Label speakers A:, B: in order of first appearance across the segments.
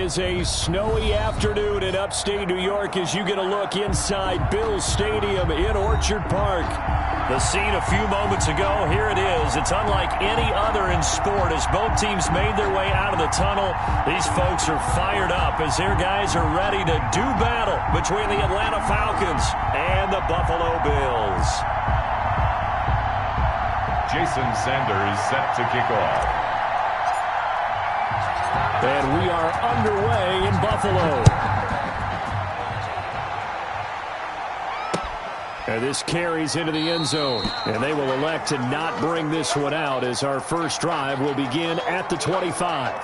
A: is a snowy afternoon in upstate New York as you get a look inside Bills Stadium in Orchard Park.
B: The scene a few moments ago, here it is. It's unlike any other in sport as both teams made their way out of the tunnel. These folks are fired up as their guys are ready to do battle between the Atlanta Falcons and the Buffalo Bills.
C: Jason Sanders set to kick off.
A: And we are underway in Buffalo. And this carries into the end zone. And they will elect to not bring this one out as our first drive will begin at the 25.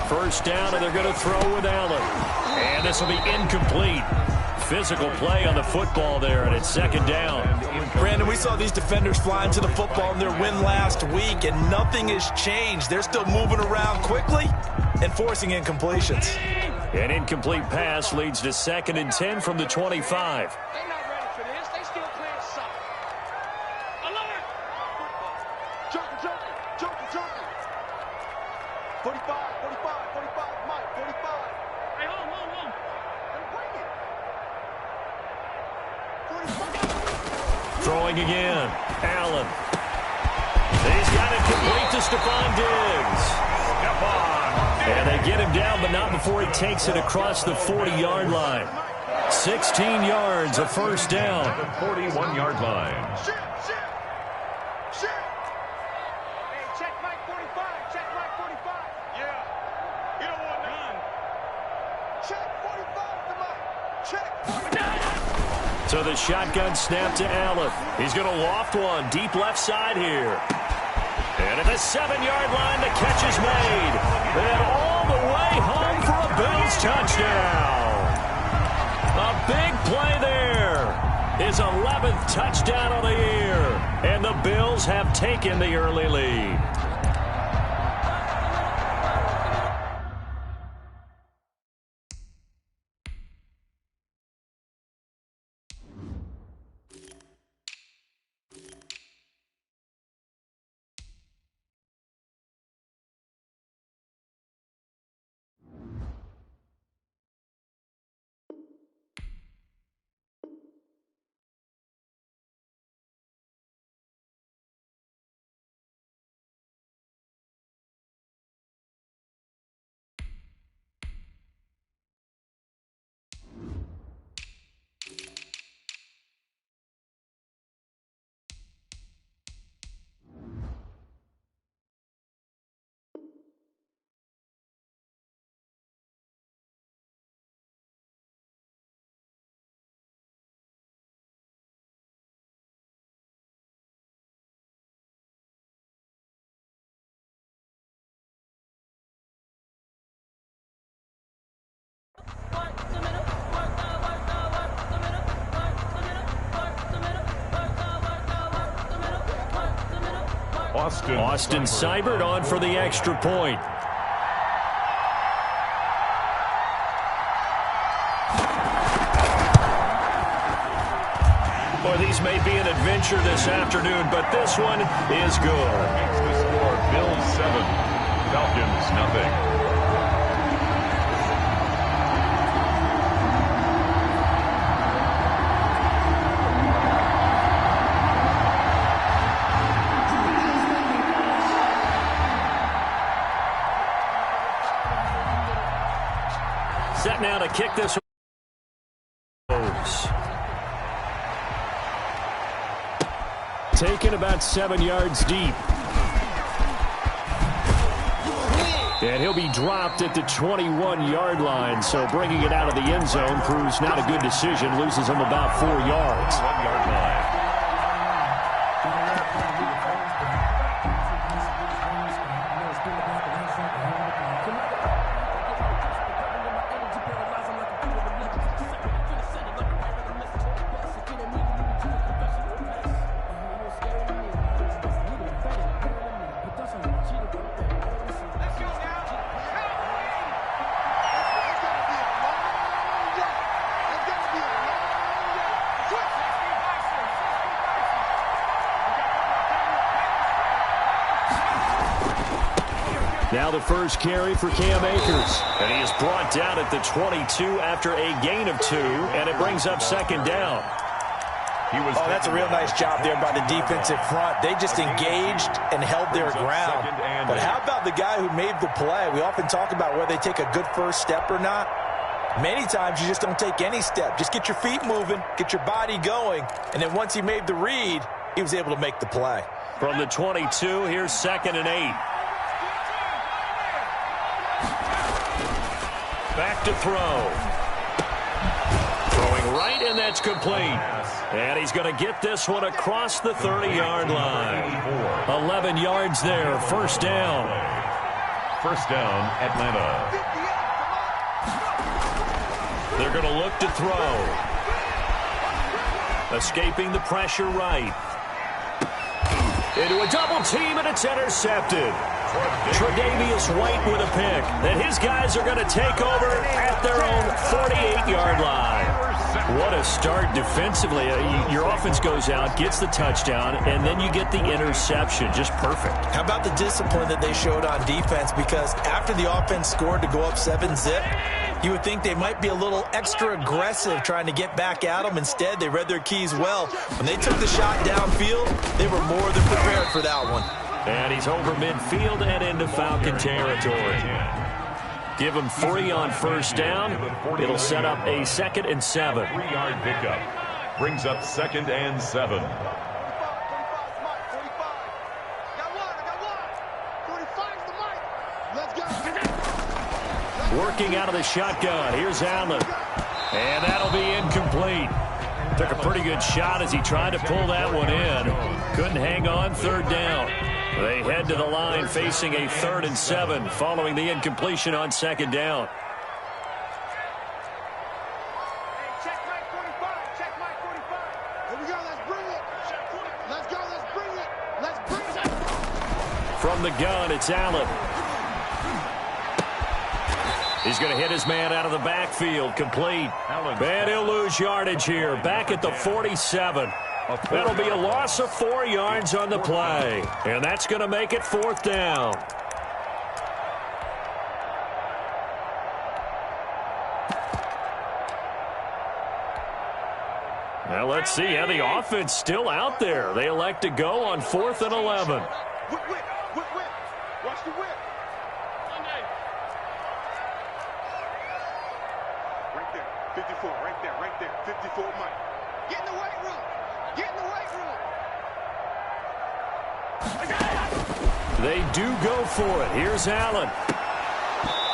A: First down, and they're going to throw with Allen. And this will be incomplete. Physical play on the football there, and it's second down.
D: Brandon, we saw these defenders flying to the football in their win last week, and nothing has changed. They're still moving around quickly and forcing incompletions.
B: An incomplete pass leads to 2nd and 10 from the 25.
E: They're not ready for this. They still playing soft. Alert! Joking. 45, Mike, 45. Hey, hold on. Let him bring it. 45.
B: Throwing again. Allen. He's got it complete to Stephon Diggs. And they get him down, but not before he takes it across the 40-yard line. 16 yards, a first down.
C: 41-yard line.
E: Shit. Hey, check Mike 45. Yeah. You don't want none. Check 45 to Mike. Check.
B: So the shotgun snap to Allen. He's going to loft one deep left side here. And at the 7-yard line, the catch is made. And all the way home for a Bills touchdown. A big play there. His 11th touchdown on the year. And the Bills have taken the early lead. Austin Seibert on for the extra point. Boy, these may be an adventure this afternoon, but this one is good.
C: Makes the score Bills 7, Falcons nothing.
B: Set now to kick this.
A: Taken about 7 yards deep. And he'll be dropped at the 21-yard line, so bringing it out of the end zone proves not a good decision. Loses him about 4 yards.
C: 1 yard line.
A: Now the first carry for Cam Akers. And he is brought down at the 22 after a gain of 2, and it brings up second down.
D: That's a real nice job there by the defensive front. They just engaged and held their ground. But how about the guy who made the play? We often talk about whether they take a good first step or not. Many times you just don't take any step. Just get your feet moving, get your body going, and then once he made the read, he was able to make the play.
A: From the 22, here's 2nd and 8. Back to throw. Throwing right, and that's complete. And he's going to get this one across the 30-yard line. 11 yards there, first down.
C: First down, Atlanta.
A: They're going to look to throw. Escaping the pressure right. Into a double team, and it's intercepted. Tre'Davious White with a pick that his guys are going to take over at their own 48-yard line. What a start defensively. Your offense goes out, gets the touchdown, and then you get the interception. Just perfect.
D: How about the discipline that they showed on defense? Because after the offense scored to go up 7-zip, you would think they might be a little extra aggressive trying to get back at them. Instead, they read their keys well. When they took the shot downfield, they were more than prepared for that one.
A: And he's over midfield and into Falcon territory. Give him 3 on first down. It'll set up a 2nd and 7.
C: 3-yard pickup. Brings up 2nd and 7.
A: Working out of the shotgun. Here's Allen. And that'll be incomplete. Took a pretty good shot as he tried to pull that one in. Couldn't hang on, 3rd down. They head to the line facing a 3rd and 7 following the incompletion on 2nd down.
E: Check Mike 45. Check Mike 45. Here we go. Let's bring it. Let's go. Let's bring it. Let's bring it.
A: From the gun, it's Allen. He's going to hit his man out of the backfield. Complete. And he'll lose yardage here. Back at the 47. That'll be a loss of 4 yards on the play. And that's going to make it 4th down. Now let's see how the offense still out there. They elect to go on 4th and 11.
E: Whip. Watch the whip. Right there. 54. Right there. 54, Mike. Get in the weight room. Get in the weight room.
A: They do go for it. Here's Allen.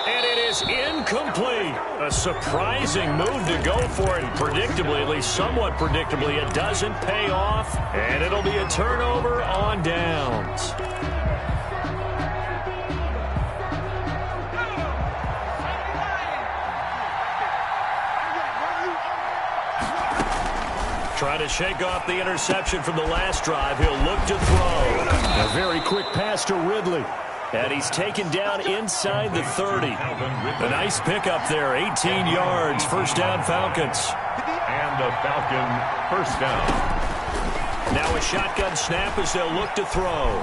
A: And it is incomplete. A surprising move to go for it. Predictably, at least somewhat predictably, it doesn't pay off. And it'll be a turnover on downs. Trying to shake off the interception from the last drive. He'll look to throw. A very quick pass to Ridley. And he's taken down inside the 30. A nice pickup there, 18 yards. First down, Falcons.
C: And a Falcon first down.
A: Now a shotgun snap as they'll look to throw.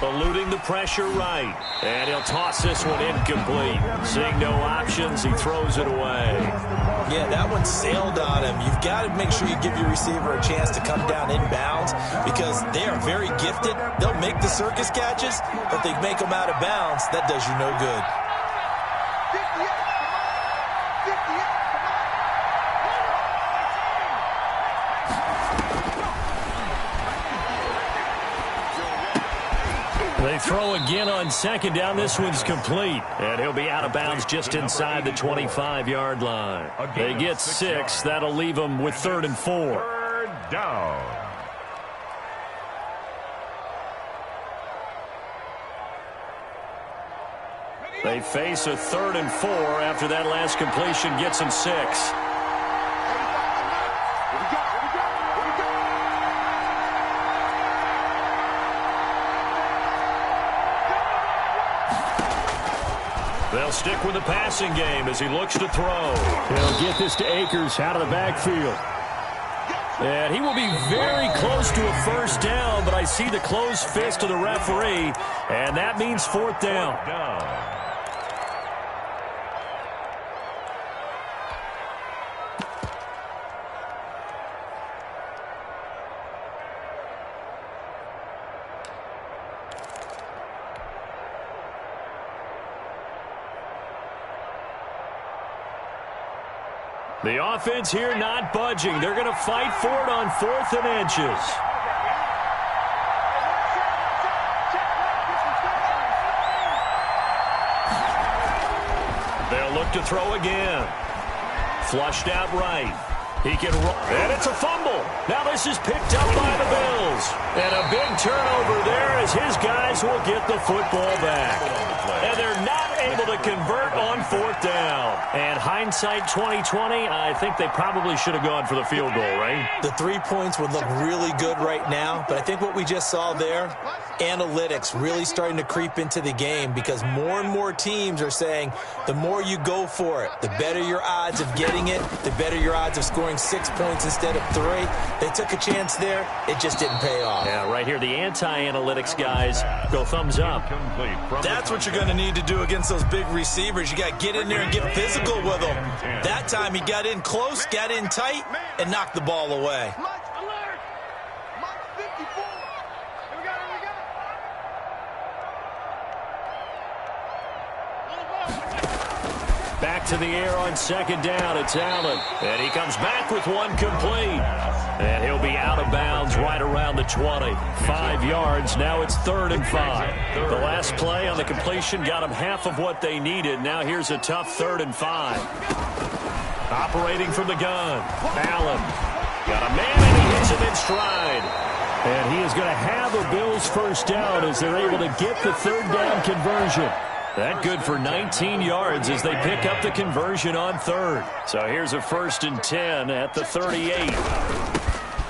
A: Eluding the pressure right. And he'll toss this one incomplete. Seeing no options, he throws it away.
D: Yeah, that one sailed on him. You've got to make sure you give your receiver a chance to come down inbounds because they are very gifted. They'll make the circus catches, but they make them out of bounds. That does you no good. 58.
A: They throw again on second down. This one's complete. And he'll be out of bounds just inside the 25-yard line. They get 6. That'll leave them with 3rd and 4.
C: 3rd down.
A: They face a 3rd and 4 after that last completion gets them 6. They'll stick with the passing game as he looks to throw. He'll get this to Akers out of the backfield. And he will be very close to a first down, but I see the closed fist of the referee, and that means fourth down. The offense here not budging. They're going to fight for it on 4th and inches. They'll look to throw again. Flushed out right. He can roll, and it's a fumble. Now this is picked up by the Bills. And a big turnover there as his guys will get the football back. And they're not able to convert on 4th down. And hindsight 2020, I think they probably should have gone for the field goal, right?
D: The 3 points would look really good right now, but I think what we just saw there, analytics really starting to creep into the game because more and more teams are saying the more you go for it, the better your odds of getting it, the better your odds of scoring 6 points instead of 3. They took a chance there. It just didn't pay off.
A: Yeah, right here, the anti-analytics guys go thumbs up.
D: That's what you're going to need to do against those big receivers. You got to get in there and get physical with them. That time he got in close, got in tight, and knocked the ball away.
A: Back to the air on 2nd down. It's Allen. And he comes back with one complete. And he'll be out of bounds right around the 20. 5 yards. Now it's 3rd and 5. The last play on the completion got them half of what they needed. Now here's a tough 3rd and 5. Operating from the gun. Allen. Got a man and he hits him in stride. And he is going to have a Bills first down as they're able to get the 3rd down conversion. That good for 19 yards as they pick up the conversion on 3rd. So here's a 1st and 10 at the 38.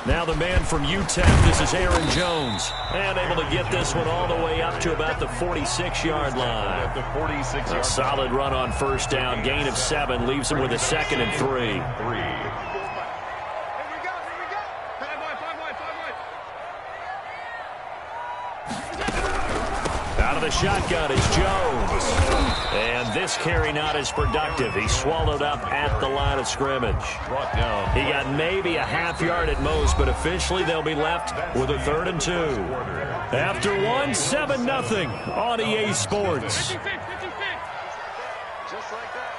A: Now the man from UTEP, this is Aaron Jones. And able to get this one all the way up to about the 46-yard line. A solid run on 1st down. Gain of 7 leaves him with a 2nd and 3. The shotgun is Jones. And this carry not as productive. He swallowed up at the line of scrimmage. He got maybe a half yard at most, but officially they'll be left with a 3rd and 2. After 1, 7-0 on EA Sports.
E: Just like that.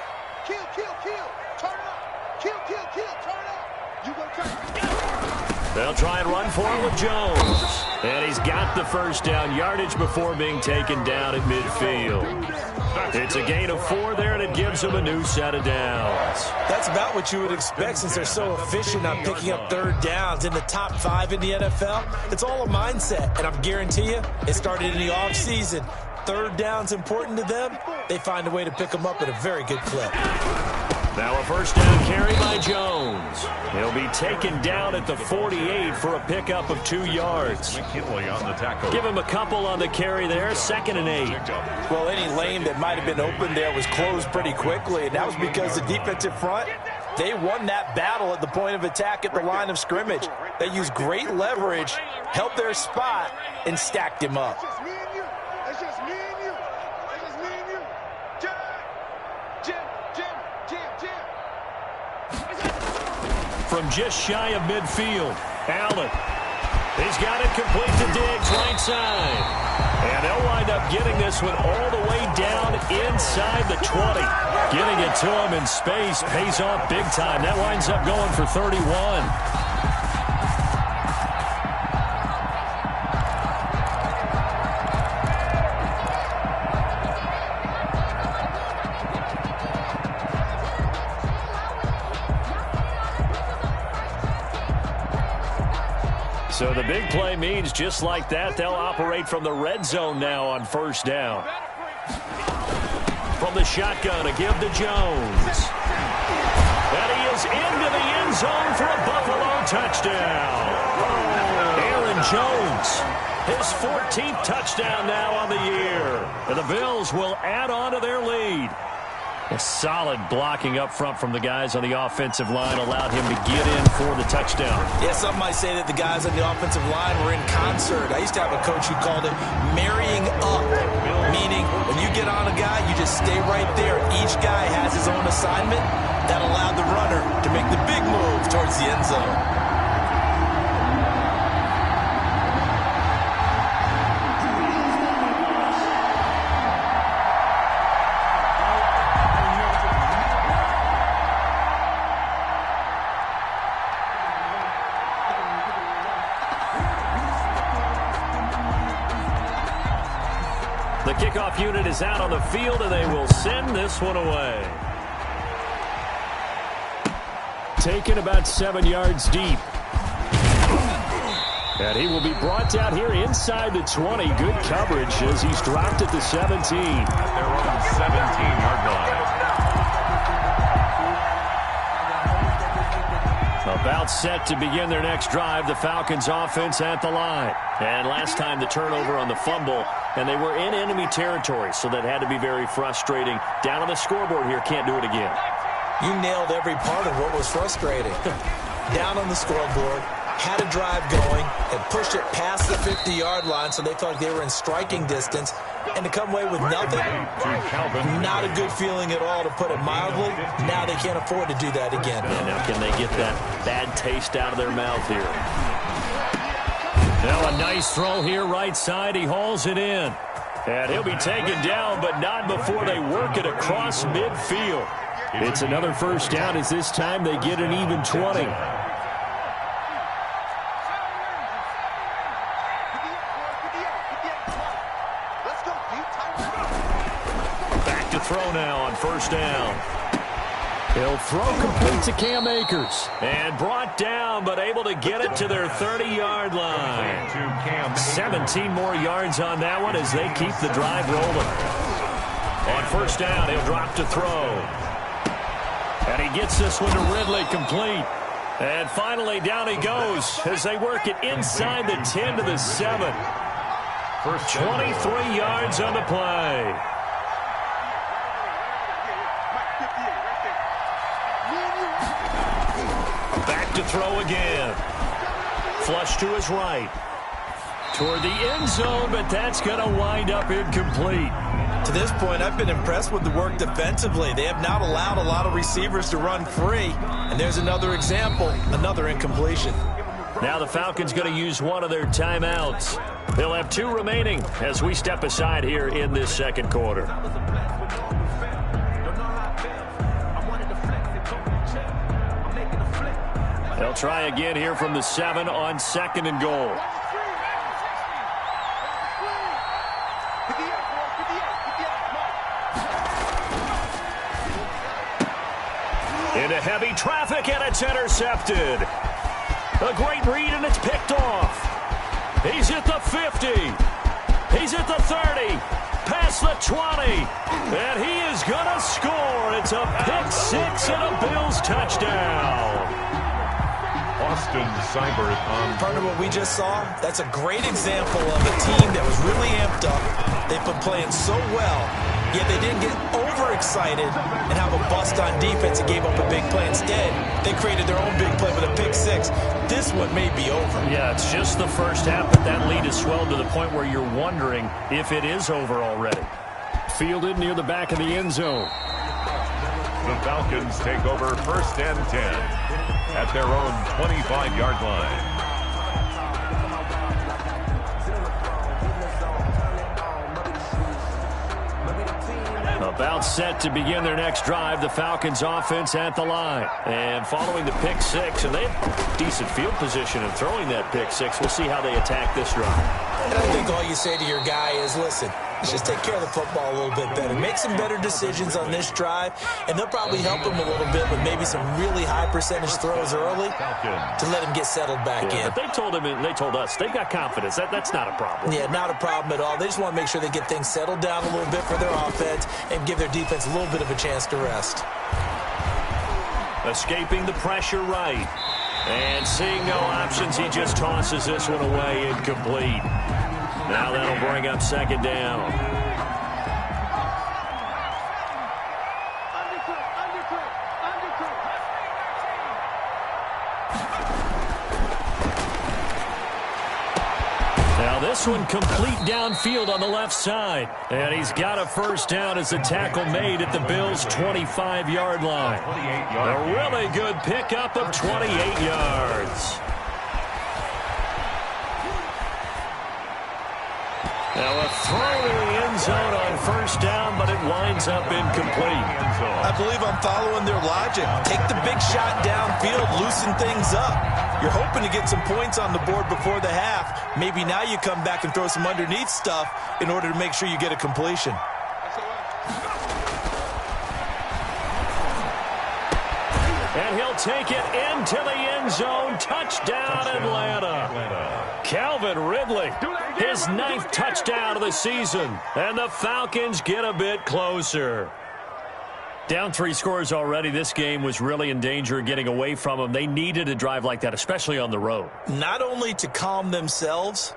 E: Kill, kill, kill. Turn up. Kill, kill, kill. Turn up. You go turn.
A: They'll try and run for it with Jones. And he's got the first down, yardage before being taken down at midfield. It's a gain of 4 there, and it gives him a new set of downs.
D: That's about what you would expect since they're so efficient on picking up 3rd downs in the top 5 in the NFL. It's all a mindset, and I guarantee you it started in the offseason. 3rd down's important to them. They find a way to pick them up at a very good clip.
A: Now a first down carry by Jones. He'll be taken down at the 48 for a pickup of 2 yards. Give him a couple on the carry there, 2nd and 8.
D: Well, any lane that might have been open there was closed pretty quickly, and that was because the defensive front, they won that battle at the point of attack at the line of scrimmage. They used great leverage, helped their spot, and stacked him up.
A: From just shy of midfield, Allen. He's got it complete to Diggs, right side. And they'll wind up getting this one all the way down inside the 20. Getting it to him in space pays off big time. That winds up going for 31. So the big play means just like that, they'll operate from the red zone now on 1st down. From the shotgun, a give to Jones. And he is into the end zone for a Buffalo touchdown. Aaron Jones, his 14th touchdown now on the year. And the Bills will add on to their lead. A solid blocking up front from the guys on the offensive line allowed him to get in for the touchdown.
D: Yeah, some might say that the guys on the offensive line were in concert. I used to have a coach who called it marrying up, meaning when you get on a guy, you just stay right there. Each guy has his own assignment. That allowed the runner to make the big move towards the end zone.
A: The kickoff unit is out on the field, and they will send this one away. Taken about 7 yards deep. And he will be brought down here inside the 20. Good coverage as he's dropped at the 17.
C: At their own 17-yard line.
A: About set to begin their next drive, the Falcons offense at the line. And last time the turnover on the fumble, and they were in enemy territory, so that had to be very frustrating. Down on the scoreboard here, can't do it again.
D: You nailed every part of what was frustrating. Down on the scoreboard, had a drive going, and pushed it past the 50-yard line so they felt like they were in striking distance. And to come away with nothing, not a good feeling at all, to put it mildly. Now they can't afford to do that again.
A: And now can they get that bad taste out of their mouth here? Now a nice throw here, right side. He hauls it in. And he'll be taken down, but not before they work it across midfield. It's another first down as this time they get an even 20. Back to throw now on first down. He'll throw complete to Cam Akers. And brought down, but able to get it to their 30-yard line. 17 more yards on that one as they keep the drive rolling. On first down, he'll drop to throw. And he gets this one to Ridley, complete. And finally, down he goes as they work it inside the 10 to the 7. 23 yards on the play. Back to throw again. Flush to his right. Toward the end zone, but that's going to wind up incomplete.
D: To this point, I've been impressed with the work defensively. They have not allowed a lot of receivers to run free. And there's another example, another incompletion.
A: Now the Falcons going to use one of their timeouts. They'll have 2 remaining as we step aside here in this second quarter. They'll try again here from the 7 on 2nd and goal. Into heavy traffic, and it's intercepted. A great read, and it's picked off. He's at the 50. He's at the 30. Past the 20. And he is going to score. It's a pick 6 and a Bills touchdown.
C: Austin Seibert on.
D: Part of what we just saw, that's a great example of a team that was really amped up. They've been playing so well, yet they didn't get overexcited and have a bust on defense and gave up a big play. Instead, they created their own big play with a pick 6. This one may be over.
A: Yeah, it's just the first half, but that lead has swelled to the point where you're wondering if it is over already. Fielded near the back of the end zone.
C: The Falcons take over 1st and 10 at their own 25-yard line.
A: About set to begin their next drive, the Falcons offense at the line. And following the pick 6, and they have decent field position in throwing that pick 6. We'll see how they attack this drive.
D: And I think all you say to your guy is, listen, let's just take care of the football a little bit better. Make some better decisions on this drive, and they'll probably help him a little bit with maybe some really high percentage throws early to let him get settled back in.
A: But they told him, and they told us, they've got confidence. That's not a problem.
D: Yeah, not a problem at all. They just want to make sure they get things settled down a little bit for their offense and give their defense a little bit of a chance to rest.
A: Escaping the pressure right. And seeing no options, he just tosses this one away, incomplete. Now that'll bring up 2nd down. this one complete downfield on the left side. And he's got a first down as the tackle made at the Bills' 25-yard line. A really good pickup of 28 yards. Now a throw to the end zone on first down, but it winds up incomplete.
D: I believe I'm following their logic. Take the big shot downfield, loosen things up. You're hoping to get some points on the board before the half. Maybe now you come back and throw some underneath stuff in order to make sure you get a completion.
A: And he'll take it into the end zone. Touchdown, Atlanta. Calvin Ridley, his 9th touchdown of the season. And the Falcons get a bit closer. Down 3 scores already. This game was really in danger of getting away from them. They needed a drive like that, especially on the road.
D: Not only to calm themselves,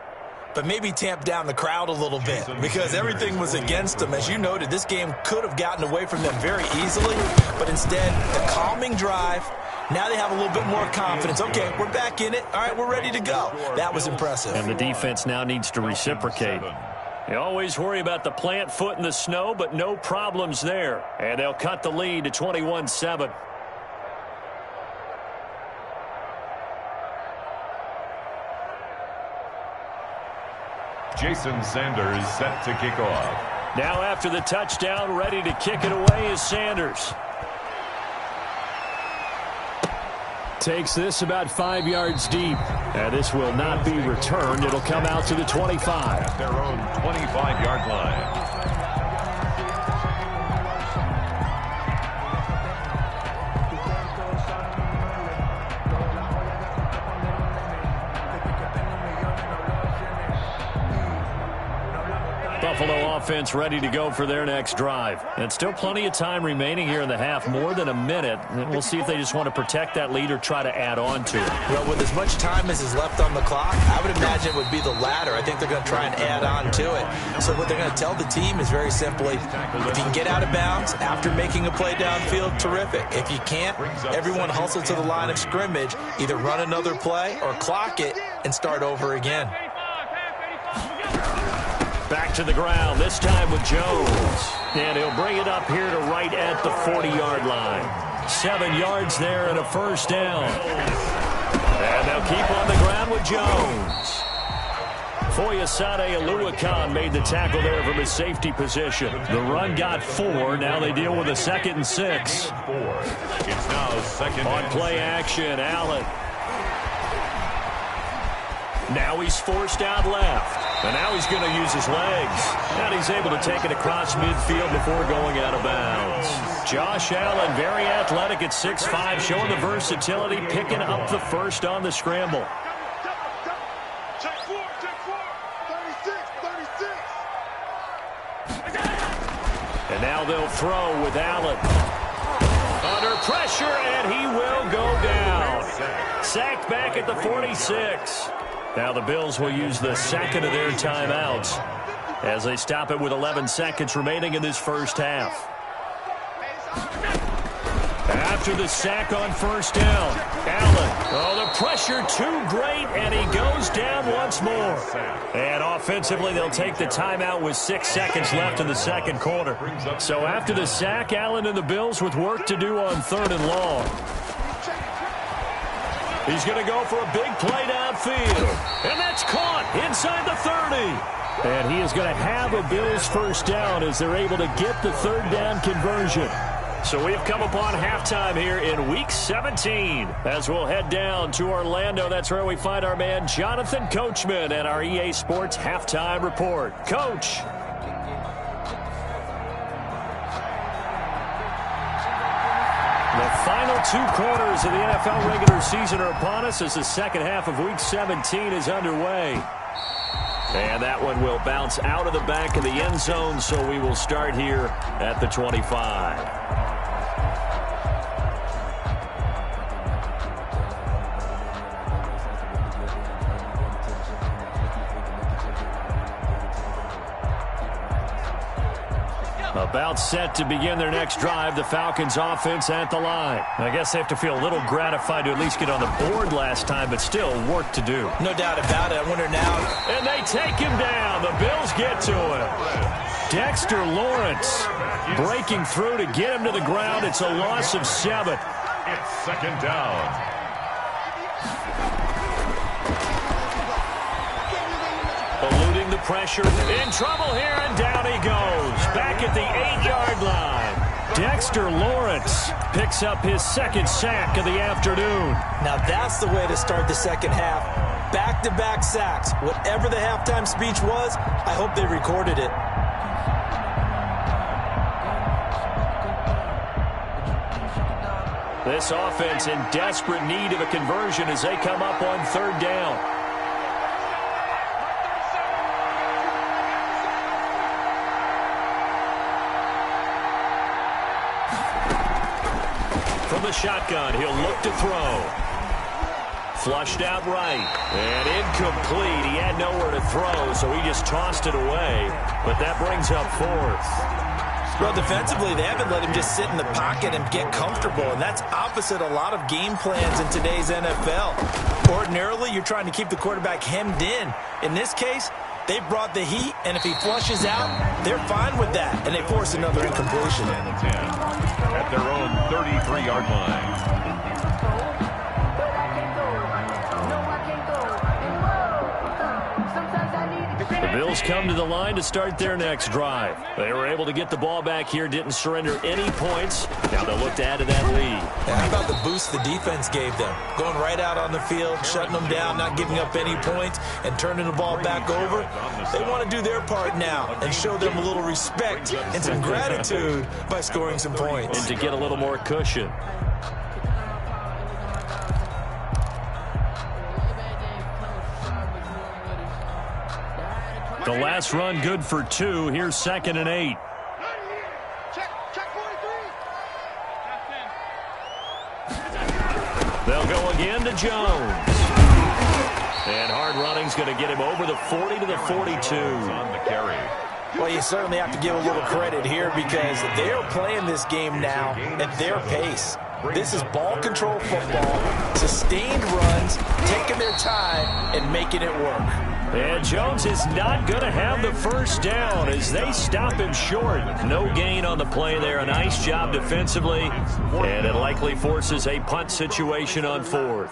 D: but maybe tamp down the crowd a little bit because everything was against them. As you noted, this game could have gotten away from them very easily, but instead, the calming drive, now they have a little bit more confidence. Okay, we're back in it. All right, we're ready to go. That was impressive.
A: And the defense now needs to reciprocate. They always worry about the plant foot in the snow, but no problems there. And they'll cut the lead to 21-7.
C: Jason Sanders set to kick off.
A: Now after the touchdown, ready to kick it away is Sanders. Takes this about 5 yards deep. And this will not be returned. It'll come out to the 25.
C: At their own 25-yard line.
A: Buffalo offense ready to go for their next drive. And still plenty of time remaining here in the half, more than a minute. And we'll see if they just want to protect that lead or try to add on to it.
D: Well, with as much time as is left on the clock, I would imagine it would be the latter. I think they're going to try and add on to it. So what they're going to tell the team is very simply, if you can get out of bounds after making a play downfield, terrific. If you can't, everyone hustle to the line of scrimmage, either run another play or clock it and start over again.
A: Back to the ground, this time with Jones. And he'll bring it up here to right at the 40-yard line. 7 yards there and a first down. And they'll keep on the ground with Jones. Foyesade Oluwakan made the tackle there from his safety position. The run got 4. Now they deal with a 2nd and 6.
C: It's now 2nd
A: on
C: and
A: play
C: 6.
A: action, Allen. Now he's forced out left. And now he's going to use his legs. And he's able to take it across midfield before going out of bounds. Josh Allen, very athletic at 6'5", showing the versatility, picking up the first on the scramble.
E: Check 4, 36, 36.
A: And now they'll throw with Allen. Under pressure, and he will go down. Sacked back at the 46. Now the Bills will use the second of their timeouts as they stop it with 11 seconds remaining in this first half. After the sack on first down, Allen. Oh, the pressure too great, and he goes down once more. And offensively, they'll take the timeout with 6 seconds left in the second quarter. So after the sack, Allen and the Bills with work to do on 3rd and long. He's going to go for a big play downfield. And that's caught inside the 30. And he is going to have a Bills first down as they're able to get the 3rd down conversion. So we've come upon halftime here in Week 17. As we'll head down to Orlando, that's where we find our man Jonathan Coachman and our EA Sports Halftime Report. Coach. The final 2 quarters of the NFL regular season are upon us as the second half of Week 17 is underway. And that one will bounce out of the back of the end zone, so we will start here at the 25. About set to begin their next drive, the Falcons offense at the line. I guess they have to feel a little gratified to at least get on the board last time, but still work to do.
D: No doubt about it. I wonder now.
A: And they take him down. The Bills get to him. Dexter Lawrence breaking through to get him to the ground. It's a loss of 7.
C: It's second down.
A: Eluding the pressure. In trouble here, and down he goes. Back at the 8-yard line. Dexter Lawrence picks up his second sack of the afternoon.
D: Now that's the way to start the second half. Back-to-back sacks. Whatever the halftime speech was, I hope they recorded it.
A: This offense in desperate need of a conversion as they come up on third down. From the shotgun, he'll look to throw. Flushed out right. And incomplete. He had nowhere to throw, so he just tossed it away. But that brings up 4th.
D: Well, defensively, they haven't let him just sit in the pocket and get comfortable, and that's opposite a lot of game plans in today's NFL. Ordinarily, you're trying to keep the quarterback hemmed in. In this case, they brought the heat, and if he flushes out, they're fine with that, and they force another incompletion.
C: At their own 33-yard line.
A: The Bills come to the line to start their next drive. They were able to get the ball back here, didn't surrender any points. Now they'll look to add to that lead.
D: How about the boost the defense gave them? Going right out on the field, shutting them down, not giving up any points, and turning the ball back over. They want to do their part now and show them a little respect and some gratitude by scoring some points.
A: And to get a little more cushion. The last run good for 2. Here's 2nd and 8. They'll go again to Jones. And hard running's going to get him over the 40 to the 42.
C: On the carry.
D: Well, you certainly have to give a little credit here because they're playing this game now at their pace. This is ball control football, sustained runs, taking their time, and making it work.
A: And Jones is not going to have the first down as they stop him short. No gain on the play there. A nice job defensively. And it likely forces a punt situation on 4th.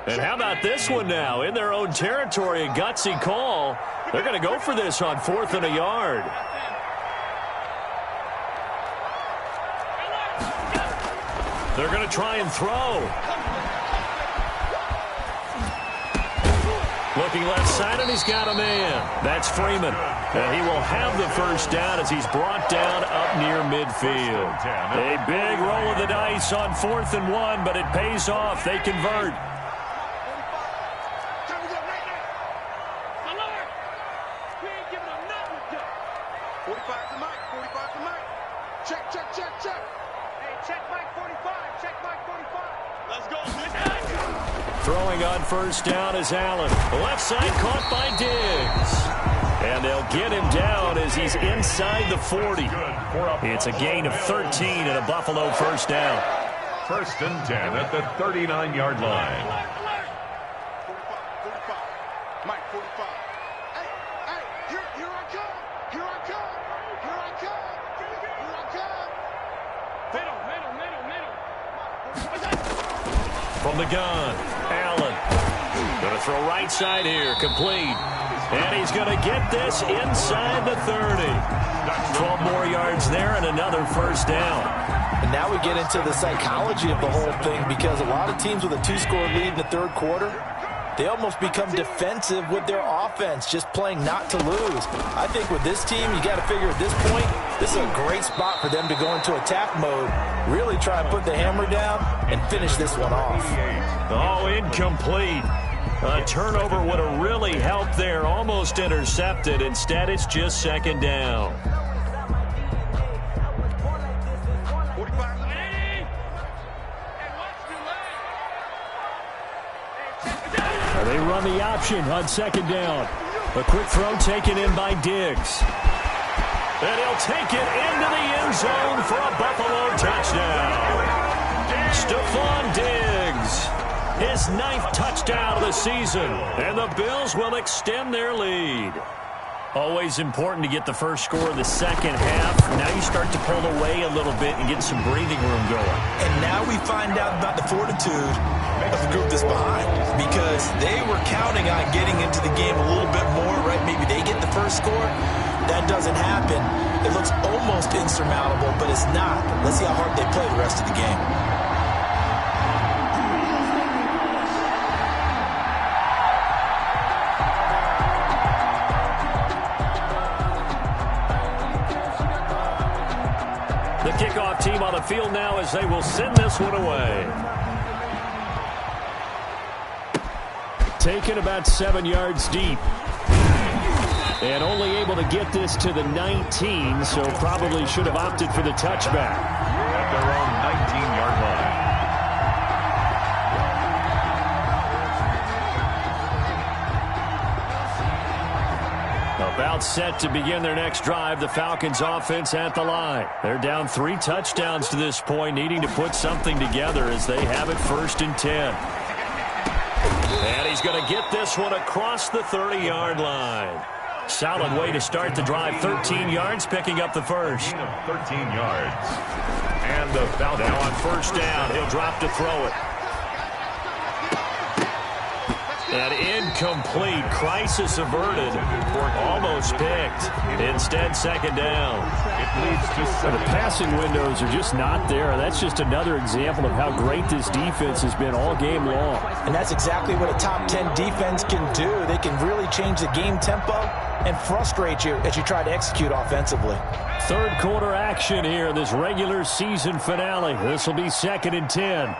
A: And how about this one now? In their own territory, a gutsy call. They're going to go for this on 4th and a yard. They're going to try and throw. Looking left side, and he's got a man. That's Freeman. And he will have the first down as he's brought down up near midfield. A big roll of the dice on 4th and 1, but it pays off. They convert. Throwing on first down is Allen. Left side caught by Diggs. And they'll get him down as he's inside the 40. It's a gain of 13 and a Buffalo first down.
C: 1st and 10 at the 39-yard line.
E: 45. Mike, 45. Hey, here I come. Here I come. Here I come. Here I come.
A: From the gun, Allen. Going to throw right side here, complete. And he's going to get this inside the 30. 12 more yards there and another first down.
D: And now we get into the psychology of the whole thing because a lot of teams with a 2-score lead in the 3rd quarter, they almost become defensive with their offense, just playing not to lose. I think with this team, you got to figure at this point, this is a great spot for them to go into attack mode, really try and put the hammer down and finish this one off.
A: Oh, incomplete. A turnover would have really helped there, almost intercepted. Instead, it's just 2nd down. on the option on second down. A quick throw taken in by Diggs. And he'll take it into the end zone for a Buffalo touchdown. Stephon Diggs, his 9th touchdown of the season, and the Bills will extend their lead. Always important to get the first score of the second half. Now you start to pull away a little bit and get some breathing room going.
D: And now we find out about the fortitude of the group that's behind, because they were counting on getting into the game a little bit more, right? Maybe they get the first score. That doesn't happen. It looks almost insurmountable, but it's not. Let's see how hard they play the rest of the game.
A: The kickoff team on the field now as they will send this one away. Taken about 7 yards deep. And only able to get this to the 19, so probably should have opted for the touchback.
C: At their own 19-yard line.
A: About set to begin their next drive, the Falcons offense at the line. They're down 3 touchdowns to this point, needing to put something together as they have it 1st and 10. And he's going to get this one across the 30-yard line. Solid way to start the drive. 13 yards, picking up the first.
C: 13 yards. And the Falcons.
A: Now on 1st down, he'll drop to throw it. An incomplete. Crisis averted. Almost picked. Instead, 2nd down.
C: It leads to
A: the passing windows are just not there. That's just another example of how great this defense has been all game long.
D: And that's exactly what a top 10 defense can do. They can really change the game tempo and frustrate you as you try to execute offensively.
A: 3rd quarter action here in this regular season finale. This will be 2nd and 10.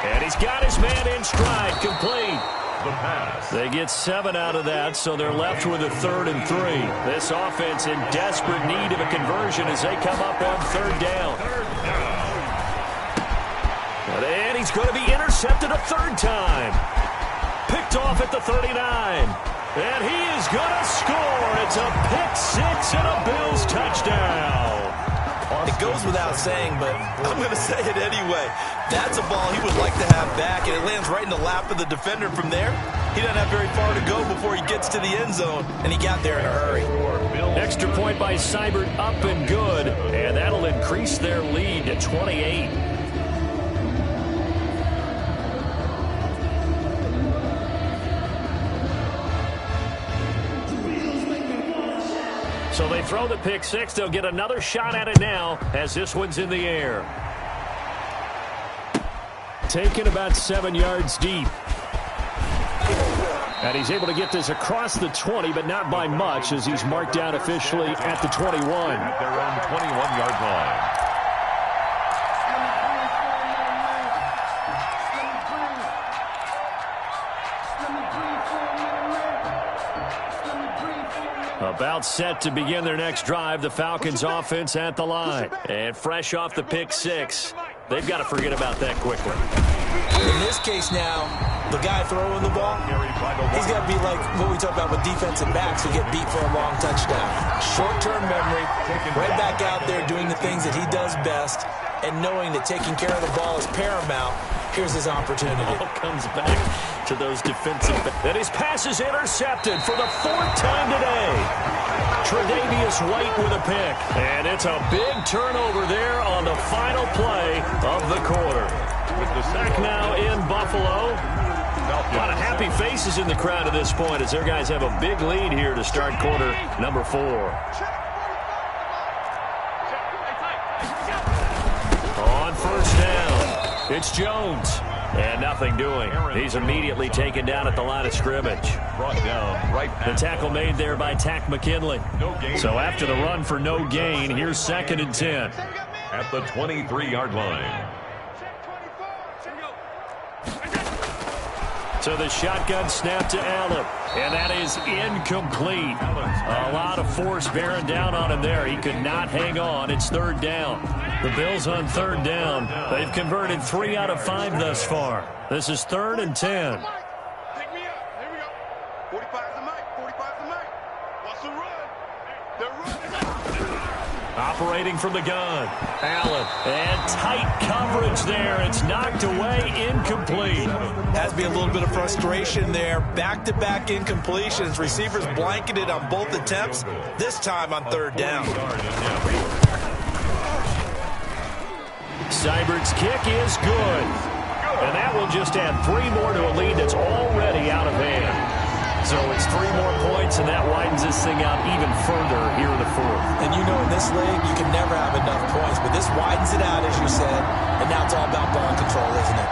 A: And he's got his man in stride, complete.
C: the pass.
A: They get 7 out of that, so they're left with a 3rd and 3. This offense in desperate need of a conversion as they come up on 3rd down. And he's going to be intercepted a 3rd time. Picked off at the 39. And he is going to score. It's a pick 6 and a Bills touchdown.
D: It goes without saying, but I'm going to say it anyway. That's a ball he would like to have back, and it lands right in the lap of the defender from there. He doesn't have very far to go before he gets to the end zone, and he got there in a hurry.
A: Extra point by Seibert, up and good, and that'll increase their lead to 28. So they throw the pick 6. They'll get another shot at it now as this one's in the air. Taken about 7 yards deep. And he's able to get this across the 20, but not by much as he's marked down officially at the 21.
C: At their own 21-yard line.
A: About set to begin their next drive, the Falcons offense at the line. And fresh off the pick 6, they've got to forget about that quickly.
D: In this case now, the guy throwing the ball, he's got to be like what we talk about with defensive backs who get beat for a long touchdown. Short-term memory, right back out there doing the things that he does best, and knowing that taking care of the ball is paramount. Here's his opportunity.
A: All comes back to those defensive. And his pass is intercepted for the 4th time today. Tre'Davious White with a pick. And it's a big turnover there on the final play of the quarter.
C: With the
A: Back now in Buffalo. A lot of happy faces in the crowd at this point as their guys have a big lead here to start quarter number 4. On 1st down. It's Jones, and nothing doing. He's immediately taken down at the line of scrimmage.
C: Brought down right
A: The tackle made there by Tack McKinley. So after the run for no gain, here's 2nd and 10.
C: at the 23-yard line.
A: So the shotgun snap to Allen, and that is incomplete. A lot of force bearing down on him there. He could not hang on. It's 3rd down. The Bills on third down. They've converted 3 out of 5 thus far. This is 3rd and 10.
E: Pick me up. Here we go. 45's the mic. 45's the mic. Watch the run. They're running.
A: Operating from the gun. Allen. And tight coverage there. It's knocked away, incomplete.
D: Has to be a little bit of frustration there. Back-to-back incompletions. Receivers blanketed on both attempts, this time on third down.
A: Seibert's kick is good. And that will just add 3 more to a lead that's already out of hand. So it's 3 more points, and that widens this thing out even further here in the 4th.
D: And you know in this league, you can never have enough points, but this widens it out, as you said, and now it's all about ball control, isn't it?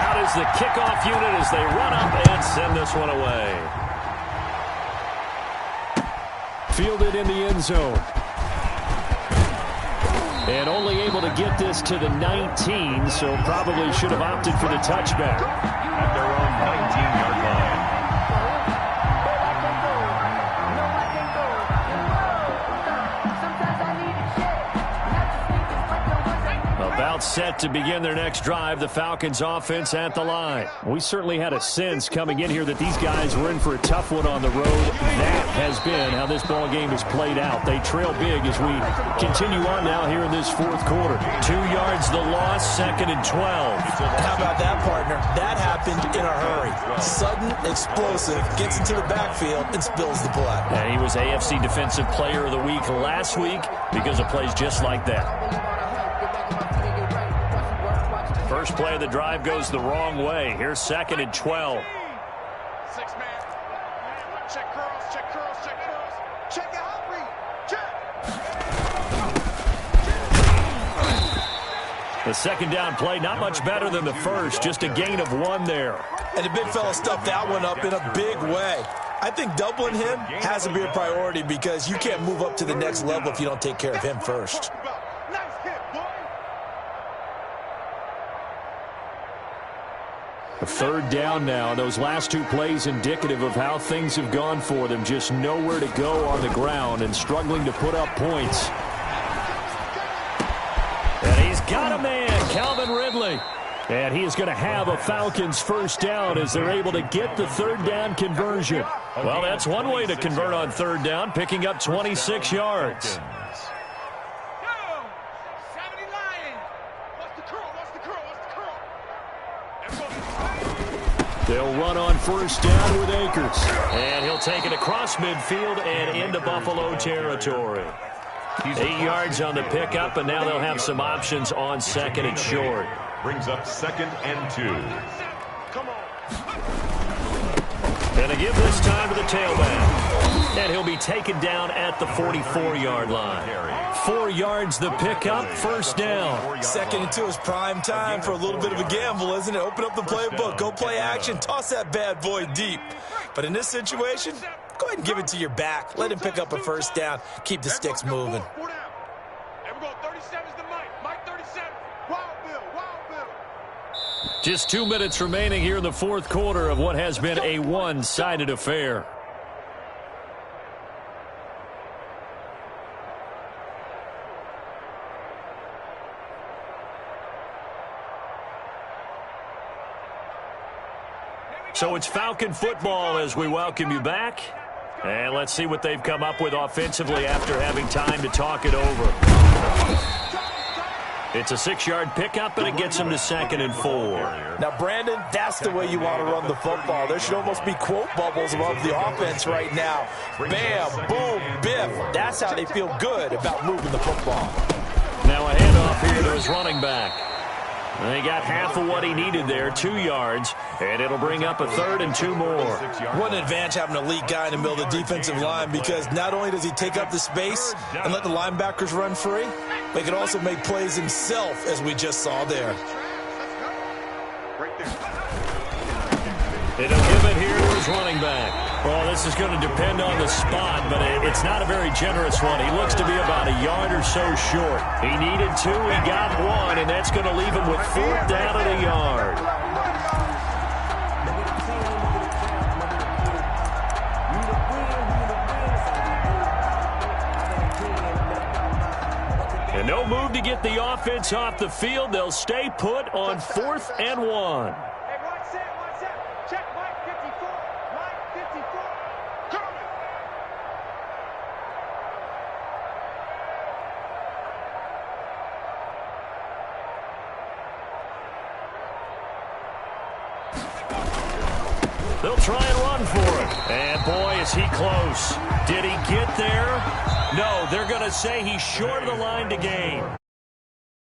A: Out is the kickoff unit as they run up and send this one away. Fielded in the end zone. And only able to get this to the 19, so probably should have opted for the touchback.
C: At their own 19-yard line.
A: About set to begin their next drive, the Falcons offense at the line. We certainly had a sense coming in here that these guys were in for a tough one on the road. That has been how this ball game has played out. They trail big as we continue on now here in this 4th quarter. 2 yards the loss, 2nd and 12.
D: How about that, partner? That happened in a hurry. Sudden, explosive, gets into the backfield and spills the play.
A: And he was AFC Defensive Player of the Week last week because of plays just like that. First play of the drive goes the wrong way. Here's 2nd and 12.
E: 6 man. Check curls, check curls, check curls. Check out read. Check.
A: The second down play, not much better than the first, just a gain of 1 there.
D: And the big fella stuffed that one up in a big way. I think doubling him has to be a priority because you can't move up to the next level if you don't take care of him first.
E: Nice hit, boy.
A: A 3rd down now. Those last 2 plays indicative of how things have gone for them. Just nowhere to go on the ground and struggling to put up points. And he's got a man, Calvin Ridley. And he is going to have a Falcons first down as they're able to get the 3rd down conversion. Well, that's one way to convert on 3rd down, picking up 26 yards. They'll run on first down with Akers. And he'll take it across midfield and into Buffalo territory. 8 yards on the pickup, and now they'll have some options on 2nd and short.
C: Brings up 2nd and 2.
E: Come on.
A: And they give this time to the tailback. And he'll be taken down at the 44-yard line. 4 yards the pickup, first down.
D: 2nd and 2 is prime time for a little bit of a gamble, isn't it? Open up the playbook, go play action, toss that bad boy deep. But in this situation, go ahead and give it to your back. Let him pick up a first down. Keep the sticks moving.
E: There we go. 37's the mic. Mike 37. Wild Bill. Wild Bill.
A: Just 2 minutes remaining here in the 4th quarter of what has been a one-sided affair. So it's Falcon football as we welcome you back. And let's see what they've come up with offensively after having time to talk it over. It's a 6-yard pickup, and it gets them to 2nd and 4.
D: Now, Brandon, that's the way you want to run the football. There should almost be quote bubbles above the offense right now. Bam, boom, biff. That's how they feel good about moving the football.
A: Now a handoff here to his running back. And he got half of what he needed there, 2 yards, and it'll bring up a 3rd and 2 more.
D: What an advantage having an elite guy in the middle of the defensive line, because not only does he take up the space and let the linebackers run free, but he can also make plays himself, as we just saw there.
A: It'll give it here to his running back. Well, this is going to depend on the spot, but it's not a very generous one. He looks to be about a yard or so short. He needed 2, he got 1, and that's going to leave him with 4th down at a yard. And no move to get the offense off the field. They'll stay put on 4th and 1.
E: Hey, one set. Check Mike 54. Mike 54. Coming.
A: They'll try and run for it. And, boy, is he close. Did he get there? No, they're going to say he's short of the line to gain.